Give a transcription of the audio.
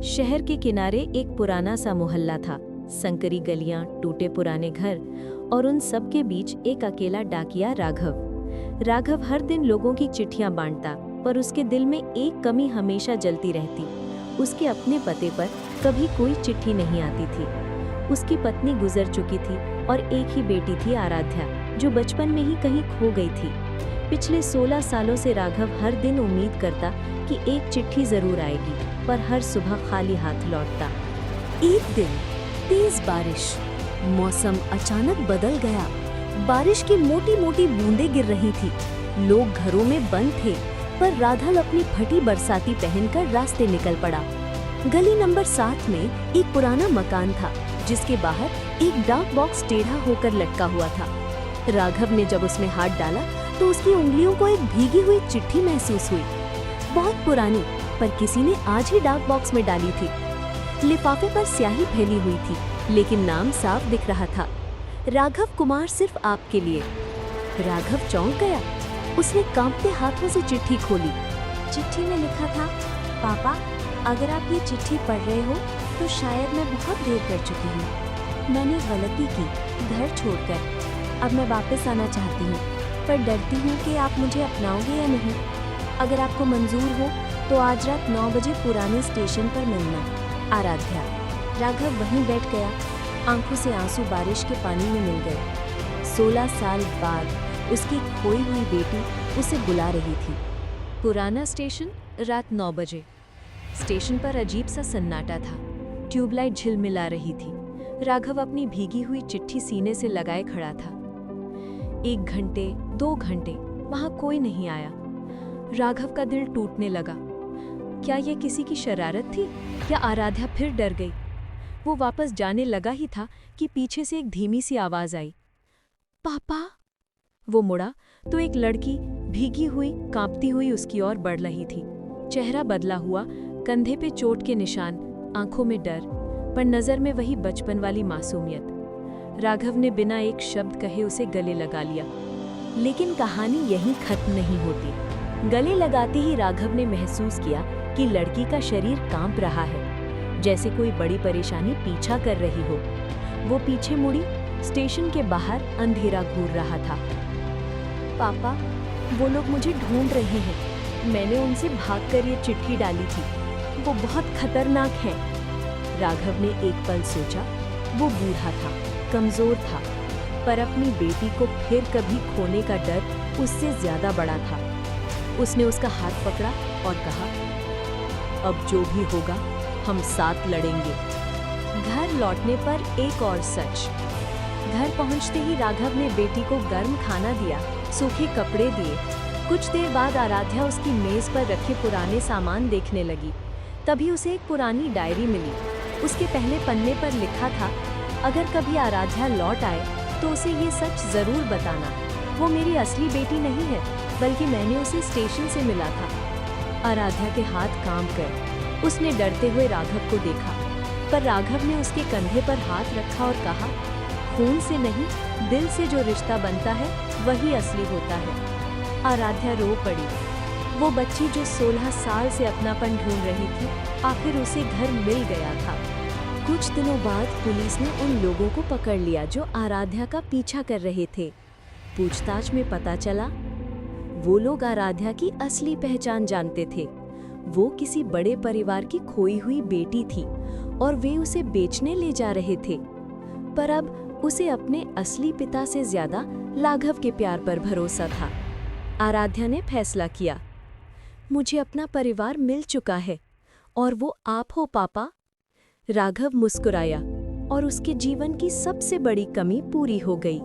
शहर के किनारे एक पुराना सा मोहल्ला था। संकरी गलियां, टूटे पुराने घर और उन सब के बीच एक अकेला डाकिया राघव। राघव हर दिन लोगों की चिट्ठियां बांटता, पर उसके दिल में एक कमी हमेशा जलती रहती। उसके अपने पते पर कभी कोई चिट्ठी नहीं आती थी। उसकी पत्नी गुजर चुकी थी और एक ही बेटी थी आराध्या, जो बचपन में ही कहीं खो गई थी। पिछले 16 सालों से राघव हर दिन उम्मीद करता कि एक चिट्ठी जरूर आएगी, पर हर सुबह खाली हाथ लौटता। एक दिन तेज बारिश, मौसम अचानक बदल गया। बारिश की मोटी मोटी बूंदें गिर रही थी। लोग घरों में बंद थे, पर राघव अपनी फटी बरसाती पहनकर रास्ते निकल पड़ा। गली नंबर 7 में एक पुराना मकान था, जिसके बाहर एक डाक बॉक्स टेढ़ा होकर लटका हुआ था। राघव ने जब उसमें हाथ डाला तो उसकी उंगलियों को एक भीगी हुई चिट्ठी महसूस हुई। बहुत पुरानी, पर किसी ने आज ही डाक बॉक्स में डाली थी। लिफाफे पर स्याही फैली हुई थी, लेकिन नाम साफ दिख रहा था, राघव कुमार, सिर्फ आपके लिए। राघव चौंक गया। उसने कांपते हाथों से चिट्ठी खोली। चिट्ठी में लिखा था, पापा, अगर आप ये चिट्ठी पढ़ रहे हो तो शायद मैं बहुत देर कर चुकी हूँ। मैंने गलती की, घर छोड़कर। अब मैं वापस आना चाहती हूँ, पर डरती हूँ कि आप मुझे अपनाओगे या नहीं। अगर आपको मंजूर हो तो आज रात 9 बजे पुराने स्टेशन पर मिलना। आराध्या। राघव वहीं बैठ गया। आंखों से आंसू बारिश के पानी में मिल गए। 16 साल बाद उसकी खोई हुई बेटी उसे बुला रही थी। पुराना स्टेशन, रात 9 बजे। स्टेशन पर अजीब सा सन्नाटा था। ट्यूबलाइट झिलमिला रही थी। राघव अपनी भीगी हुई चिट्ठी सीने से लगाए खड़ा था। 1 घंटे, 2 घंटे, वहां कोई नहीं आया। राघव का दिल टूटने लगा। क्या यह किसी की शरारत थी, या आराध्या फिर डर गई? वो वापस जाने लगा ही था कि पीछे से एक धीमी सी आवाज आई, पापा। वो मुड़ा तो एक लड़की भीगी हुई, कांपती हुई उसकी ओर बढ़ रही थी। चेहरा बदला हुआ, कंधे पे चोट के निशान, आंखों में डर, पर नजर में वही बचपन वाली मासूमियत। राघव ने बिना एक शब्द कहे उसे गले लगा लिया। लेकिन कहानी यहीं खत्म नहीं होती। गले लगाते ही राघव ने महसूस किया कि लड़की का शरीर कांप रहा है, जैसे कोई बड़ी परेशानी पीछा कर रही हो। वो पीछे मुड़ी। स्टेशन के बाहर अंधेरा घूर रहा था। पापा, वो लोग मुझे ढूंढ रहे हैं। मैंने उनसे भागकर ये चिट्ठी डाली थी। वो बहुत खतरनाक है। राघव ने एक पल सोचा। वो बूढ़ा था, कमजोर था, पर अपनी बेटी को फिर कभी खोने का डर उससे ज्यादा बड़ा था। उसने उसका हाथ पकड़ा और कहा, अब जो भी होगा हम साथ लड़ेंगे। घर लौटने पर एक और सच। घर पहुंचते ही राघव ने बेटी को गर्म खाना दिया, सूखे कपड़े दिए। कुछ देर बाद आराध्या उसकी मेज पर रखे पुराने सामान देखने लगी। तभी उसे एक पुरानी डायरी मिली। उसके पहले पन्ने पर लिखा था, अगर कभी आराध्या लौट आए तो उसे ये सच जरूर बताना। वो मेरी असली बेटी नहीं है, बल्कि मैंने उसे स्टेशन से मिला था। आराध्या के हाथ कांप गए। उसने डरते हुए राघव को देखा, पर राघव ने उसके कंधे पर हाथ रखा और कहा, खून से नहीं, दिल से जो रिश्ता बनता है वही असली होता है। आराध्या रो पड़ी। वो बच्ची जो 16 साल से अपनापन ढूंढ रही थी, आखिर उसे घर मिल गया था। कुछ दिनों बाद पुलिस ने उन लोगों को पकड़ लिया जो आराध्या का पीछा कर रहे थे। पूछताछ में पता चला, वो लोग आराध्या की असली पहचान जानते थे। वो किसी बड़े परिवार की खोई हुई बेटी थी और वे उसे बेचने ले जा रहे थे। पर अब उसे अपने असली पिता से ज्यादा राघव के प्यार पर भरोसा था। आराध्या ने फैसला किया, मुझे अपना परिवार मिल चुका है और वो आप हो पापा। राघव मुस्कुराया और उसके जीवन की सबसे बड़ी कमी पूरी हो गई।